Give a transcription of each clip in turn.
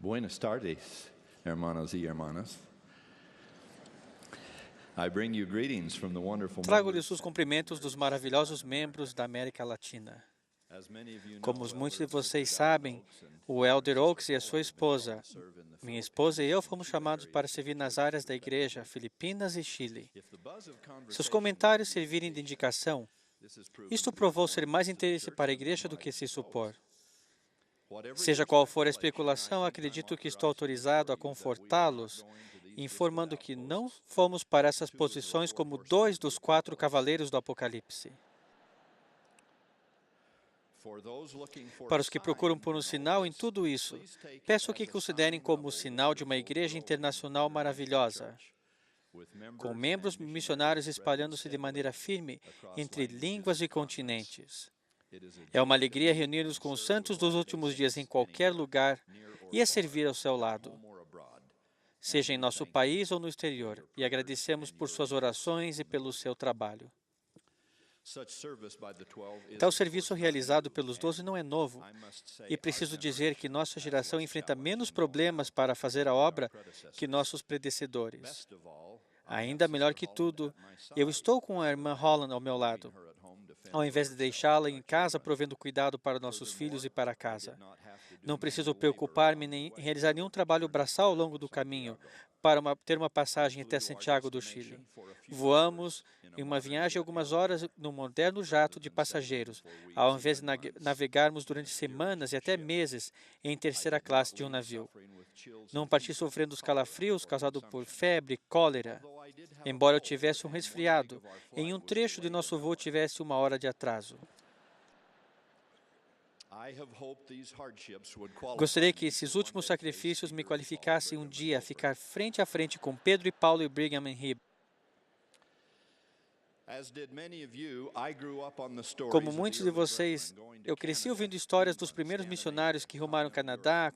Buenas tardes, hermanos y hermanas. I bring you greetings from the wonderful Trago-lhes os cumprimentos dos maravilhosos membros da América Latina. Como muitos de vocês sabem, o Elder Oaks e a sua esposa, minha esposa e eu fomos chamados para servir nas áreas da igreja Filipinas e Chile. Se os comentários servirem de indicação, isto provou ser mais interesse para a igreja do que se supor. Seja qual for a especulação, acredito que estou autorizado a confortá-los, informando que não fomos para essas posições como 2 dos 4 cavaleiros do Apocalipse. Para os que procuram por um sinal em tudo isso, peço que considerem como o sinal de uma igreja internacional maravilhosa, com membros missionários espalhando-se de maneira firme entre línguas e continentes. É uma alegria reunir-nos com os santos dos últimos dias em qualquer lugar e a servir ao seu lado, seja em nosso país ou no exterior, e agradecemos por suas orações e pelo seu trabalho. Tal serviço realizado pelos 12 não é novo, e preciso dizer que nossa geração enfrenta menos problemas para fazer a obra que nossos predecessores. Ainda melhor que tudo, eu estou com a irmã Holland ao meu lado, ao invés de deixá-la em casa provendo cuidado para nossos filhos e para casa. Não preciso preocupar-me em realizar nenhum trabalho braçal ao longo do caminho para ter uma passagem até Santiago do Chile. Voamos em uma viagem algumas horas no moderno jato de passageiros, ao invés de navegarmos durante semanas e até meses em terceira classe de um navio. Não parti sofrendo os calafrios causados por febre e cólera. Embora eu tivesse um resfriado, em um trecho de nosso voo tivesse 1 hora de atraso. Gostaria que esses últimos sacrifícios me qualificassem um dia a ficar frente a frente com Pedro e Paulo e Brigham Young. Como muitos de vocês, eu cresci ouvindo histórias dos primeiros missionários que rumaram Canadá,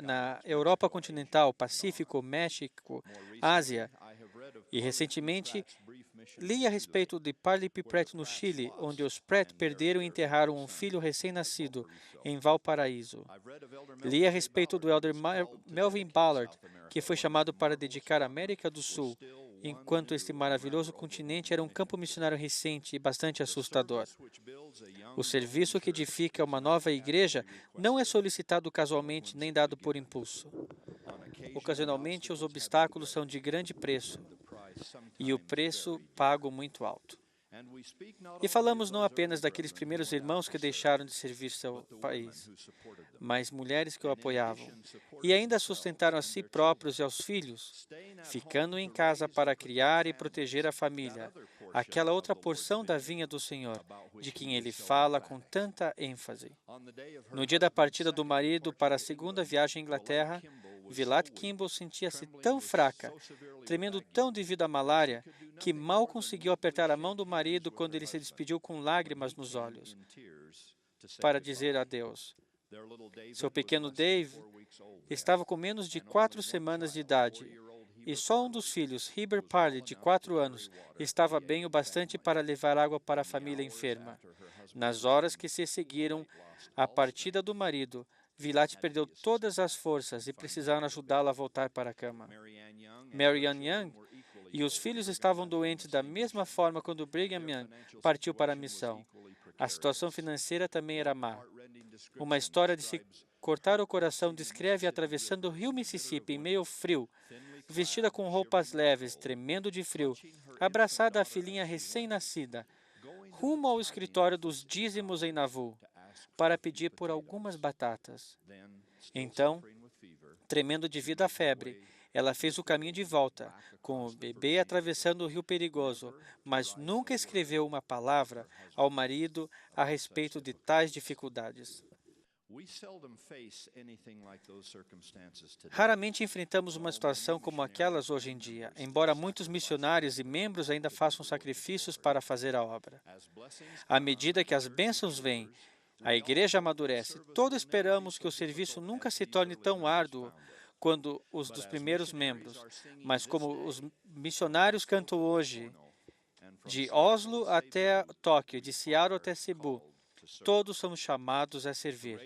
na Europa continental, Pacífico, México, Ásia. E, recentemente, li a respeito de Parley P. Pratt no Chile, onde os Pratt perderam e enterraram um filho recém-nascido em Valparaíso. Li a respeito do Elder Melvin Ballard, que foi chamado para dedicar a América do Sul, enquanto este maravilhoso continente era um campo missionário recente e bastante assustador. O serviço que edifica uma nova igreja não é solicitado casualmente nem dado por impulso. Ocasionalmente, os obstáculos são de grande preço, e o preço pago muito alto. E falamos não apenas daqueles primeiros irmãos que deixaram de servir seu país, mas mulheres que o apoiavam, e ainda sustentaram a si próprios e aos filhos, ficando em casa para criar e proteger a família, aquela outra porção da vinha do Senhor, de quem ele fala com tanta ênfase. No dia da partida do marido para a segunda viagem à Inglaterra, Vilat Kimball sentia-se tão fraca, tremendo tão devido à malária, que mal conseguiu apertar a mão do marido quando ele se despediu com lágrimas nos olhos, para dizer adeus. Seu pequeno Dave estava com menos de 4 semanas de idade, e só um dos filhos, Heber Parley, de 4 anos, estava bem o bastante para levar água para a família enferma. Nas horas que se seguiram à partida do marido, Vilat perdeu todas as forças e precisaram ajudá-la a voltar para a cama. Mary Ann Young e os filhos estavam doentes da mesma forma quando Brigham Young partiu para a missão. A situação financeira também era má. Uma história de se cortar o coração descreve atravessando o rio Mississippi em meio frio, vestida com roupas leves, tremendo de frio, abraçada à filhinha recém-nascida, rumo ao escritório dos dízimos em Nauvoo, para pedir por algumas batatas. Então, tremendo devido à febre, ela fez o caminho de volta, com o bebê atravessando o rio perigoso, mas nunca escreveu uma palavra ao marido a respeito de tais dificuldades. Raramente enfrentamos uma situação como aquelas hoje em dia, embora muitos missionários e membros ainda façam sacrifícios para fazer a obra. À medida que as bênçãos vêm, a igreja amadurece. Todos esperamos que o serviço nunca se torne tão árduo quanto os dos primeiros membros, mas como os missionários cantam hoje, de Oslo até Tóquio, de Seattle até Cebu, Todos somos chamados a servir.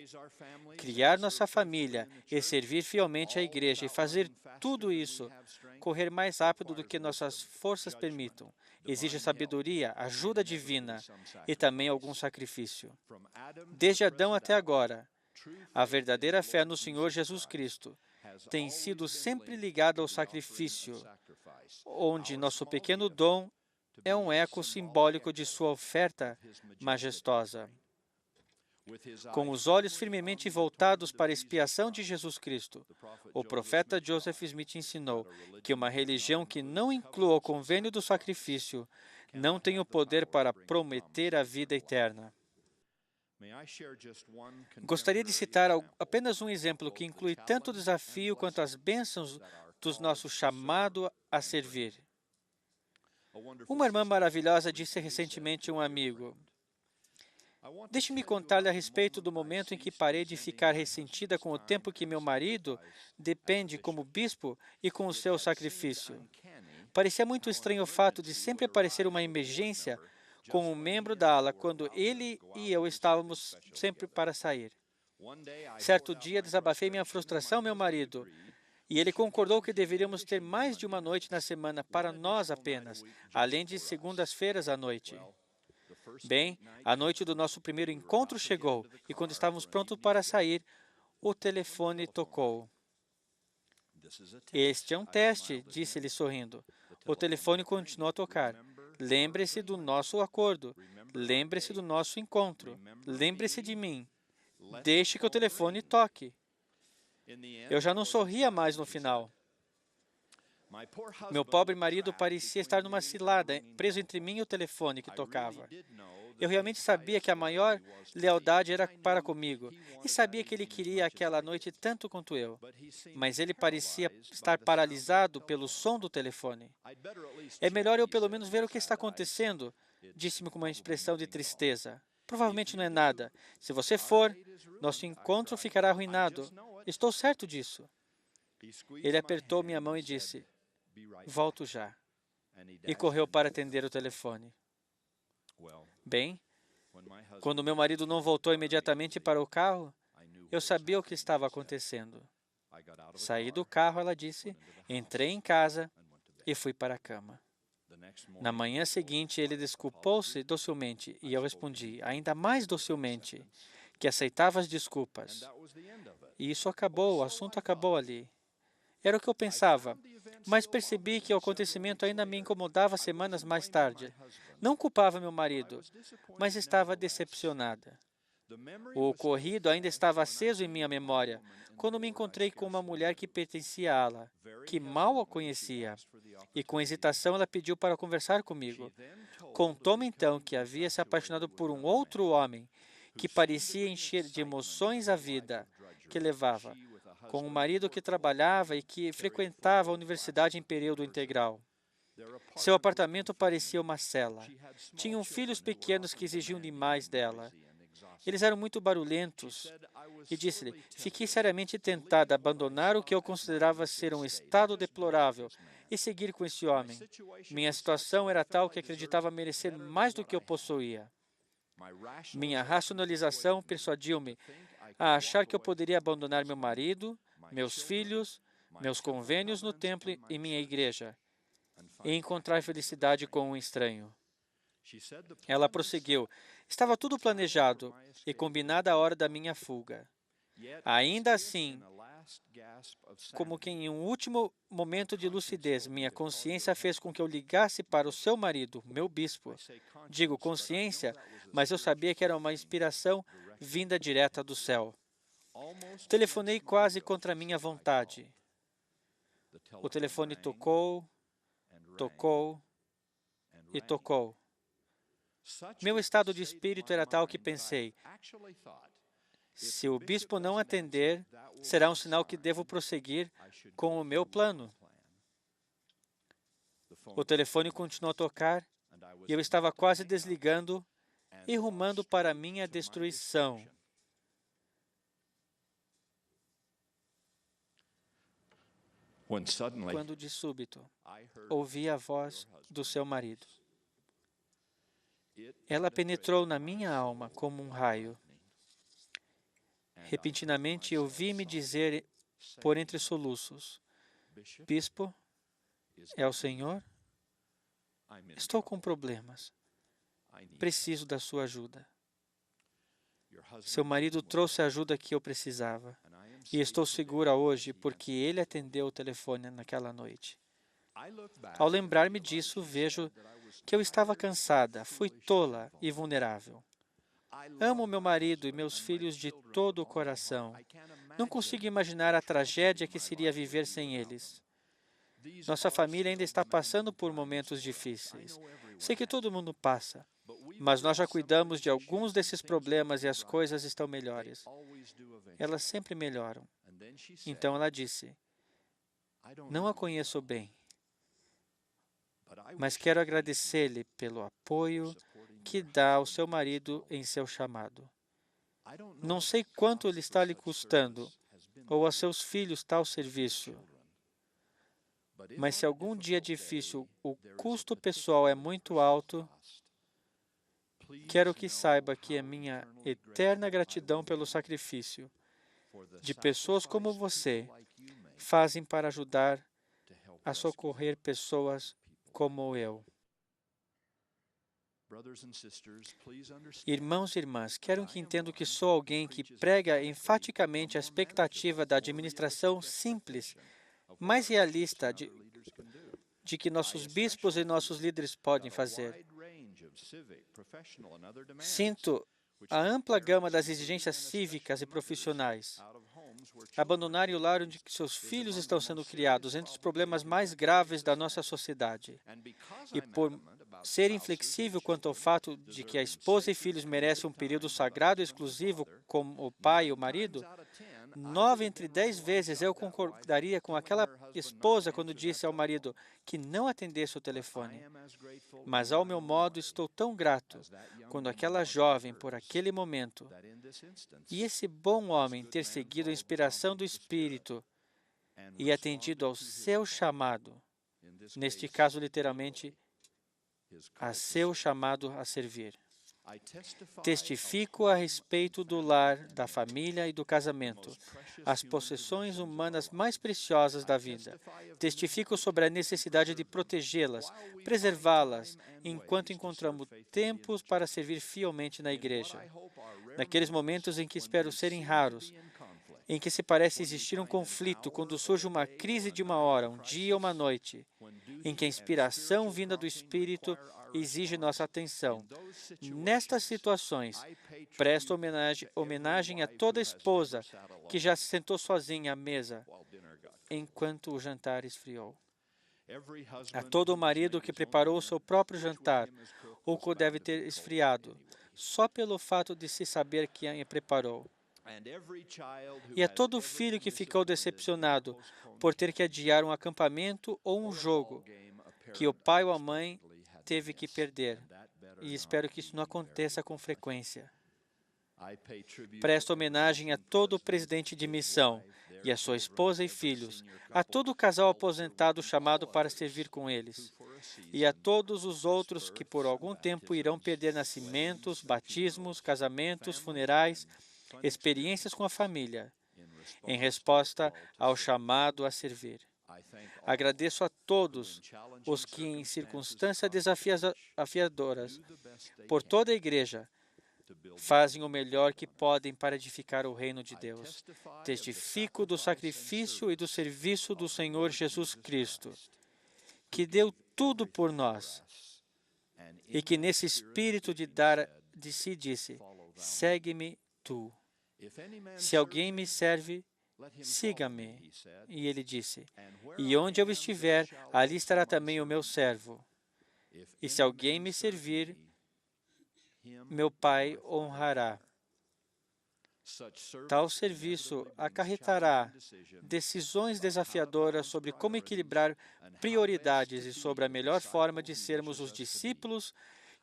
Criar nossa família e servir fielmente à igreja e fazer tudo isso, correr mais rápido do que nossas forças permitam, exige sabedoria, ajuda divina e também algum sacrifício. Desde Adão até agora, a verdadeira fé no Senhor Jesus Cristo tem sido sempre ligada ao sacrifício, onde nosso pequeno dom é um eco simbólico de sua oferta majestosa. Com os olhos firmemente voltados para a expiação de Jesus Cristo, o profeta Joseph Smith ensinou que uma religião que não inclua o convênio do sacrifício não tem o poder para prometer a vida eterna. Gostaria de citar apenas um exemplo que inclui tanto o desafio quanto as bênçãos do nosso chamado a servir. Uma irmã maravilhosa disse recentemente a um amigo: "Deixe-me contar-lhe a respeito do momento em que parei de ficar ressentida com o tempo que meu marido depende como bispo e com o seu sacrifício. Parecia muito estranho o fato de sempre aparecer uma emergência com um membro da ala quando ele e eu estávamos sempre para sair. Certo dia, desabafei minha frustração ao meu marido, e ele concordou que deveríamos ter mais de uma noite na semana para nós apenas, além de segundas-feiras à noite. Bem, a noite do nosso primeiro encontro chegou, e quando estávamos prontos para sair, o telefone tocou. Este é um teste, disse-ele sorrindo. O telefone continuou a tocar. Lembre-se do nosso acordo. Lembre-se do nosso encontro. Lembre-se de mim. Deixe que o telefone toque. Eu já não sorria mais no final. Meu pobre marido parecia estar numa cilada, preso entre mim e o telefone que tocava. Eu realmente sabia que a maior lealdade era para comigo, e sabia que ele queria aquela noite tanto quanto eu. Mas ele parecia estar paralisado pelo som do telefone. É melhor eu pelo menos ver o que está acontecendo, disse-me com uma expressão de tristeza. Provavelmente não é nada. Se você for, nosso encontro ficará arruinado. Estou certo disso. Ele apertou minha mão e disse: "Volto já." E correu para atender o telefone. Bem, quando meu marido não voltou imediatamente para o carro, eu sabia o que estava acontecendo. Saí do carro, ela disse, entrei em casa e fui para a cama. Na manhã seguinte, ele desculpou-se docilmente e eu respondi, ainda mais docilmente, que aceitava as desculpas. E isso acabou, o assunto acabou ali. Era o que eu pensava, mas percebi que o acontecimento ainda me incomodava semanas mais tarde. Não culpava meu marido, mas estava decepcionada. O ocorrido ainda estava aceso em minha memória, quando me encontrei com uma mulher que pertencia a ela, que mal a conhecia, e com hesitação ela pediu para conversar comigo. Contou-me então que havia se apaixonado por um outro homem, que parecia encher de emoções a vida que levava, com um marido que trabalhava e que frequentava a universidade em período integral. Seu apartamento parecia uma cela. Tinham filhos pequenos que exigiam demais dela. Eles eram muito barulhentos. E disse-lhe, fiquei seriamente tentada a abandonar o que eu considerava ser um estado deplorável e seguir com esse homem. Minha situação era tal que acreditava merecer mais do que eu possuía. Minha racionalização persuadiu-me a achar que eu poderia abandonar meu marido, meus filhos, meus convênios no templo e minha igreja, e encontrar felicidade com um estranho. Ela prosseguiu, estava tudo planejado e combinada a hora da minha fuga. Ainda assim, como que em um último momento de lucidez, minha consciência fez com que eu ligasse para o seu marido, meu bispo. Digo consciência, mas eu sabia que era uma inspiração vinda direta do céu. Telefonei quase contra minha vontade. O telefone tocou, tocou e tocou. Meu estado de espírito era tal que pensei, se o bispo não atender, será um sinal que devo prosseguir com o meu plano. O telefone continuou a tocar e eu estava quase desligando e rumando para a minha destruição. Quando de súbito ouvi a voz do seu marido. Ela penetrou na minha alma como um raio. Repentinamente, eu vi-me dizer por entre soluços: Bispo, é o Senhor? Estou com problemas. Preciso da sua ajuda. Seu marido trouxe a ajuda que eu precisava. E estou segura hoje porque ele atendeu o telefone naquela noite. Ao lembrar-me disso, vejo que eu estava cansada, fui tola e vulnerável. Amo meu marido e meus filhos de todo o coração. Não consigo imaginar a tragédia que seria viver sem eles. Nossa família ainda está passando por momentos difíceis. Sei que todo mundo passa, mas nós já cuidamos de alguns desses problemas e as coisas estão melhores. Elas sempre melhoram. Então ela disse: Não a conheço bem, mas quero agradecer-lhe pelo apoio que dá ao seu marido em seu chamado. Não sei quanto ele está lhe custando, ou a seus filhos tal serviço. Mas se algum dia difícil o custo pessoal é muito alto, quero que saiba que a minha eterna gratidão pelo sacrifício de pessoas como você fazem para ajudar a socorrer pessoas como eu. Irmãos e irmãs, quero que entendam que sou alguém que prega enfaticamente a expectativa da administração simples, mais realista de que nossos bispos e nossos líderes podem fazer. Sinto a ampla gama das exigências cívicas e profissionais. Abandonarem o lar onde seus filhos estão sendo criados, entre os problemas mais graves da nossa sociedade. E por ser inflexível quanto ao fato de que a esposa e filhos merecem um período sagrado e exclusivo como o pai e o marido, 9 entre 10 vezes eu concordaria com aquela esposa quando disse ao marido que não atendesse o telefone. Mas, ao meu modo, estou tão grato quando aquela jovem, por aquele momento, e esse bom homem ter seguido a inspiração do Espírito e atendido ao seu chamado, neste caso, literalmente, a seu chamado a servir. Testifico a respeito do lar, da família e do casamento, as possessões humanas mais preciosas da vida. Testifico sobre a necessidade de protegê-las, preservá-las, enquanto encontramos tempos para servir fielmente na igreja. Naqueles momentos em que espero serem raros, em que se parece existir um conflito, quando surge uma crise de uma hora, um dia ou uma noite, em que a inspiração vinda do Espírito exige nossa atenção. Nestas situações, presto homenagem a toda esposa que já se sentou sozinha à mesa enquanto o jantar esfriou. A todo marido que preparou o seu próprio jantar, ou que o deve ter esfriado, só pelo fato de se saber que a preparou. E a todo filho que ficou decepcionado por ter que adiar um acampamento ou um jogo que o pai ou a mãe teve que perder. E espero que isso não aconteça com frequência. Presto homenagem a todo o presidente de missão e a sua esposa e filhos, a todo o casal aposentado chamado para servir com eles, e a todos os outros que por algum tempo irão perder nascimentos, batismos, casamentos, funerais, experiências com a família, em resposta ao chamado a servir. Agradeço a todos os que, em circunstâncias desafiadoras, por toda a igreja, fazem o melhor que podem para edificar o reino de Deus. Testifico do sacrifício e do serviço do Senhor Jesus Cristo, que deu tudo por nós, e que nesse espírito de dar de si disse: segue-me tu. Se alguém me serve, siga-me. E ele disse: e onde eu estiver, ali estará também o meu servo. E se alguém me servir, meu Pai honrará. Tal serviço acarretará decisões desafiadoras sobre como equilibrar prioridades e sobre a melhor forma de sermos os discípulos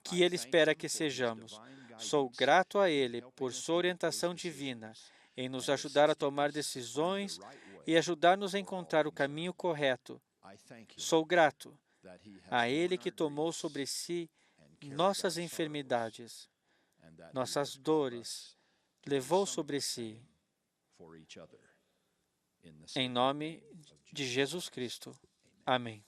que Ele espera que sejamos. Sou grato a Ele por sua orientação divina em nos ajudar a tomar decisões e ajudar-nos a encontrar o caminho correto. Sou grato a Ele que tomou sobre si nossas enfermidades, nossas dores, levou sobre si, em nome de Jesus Cristo. Amém.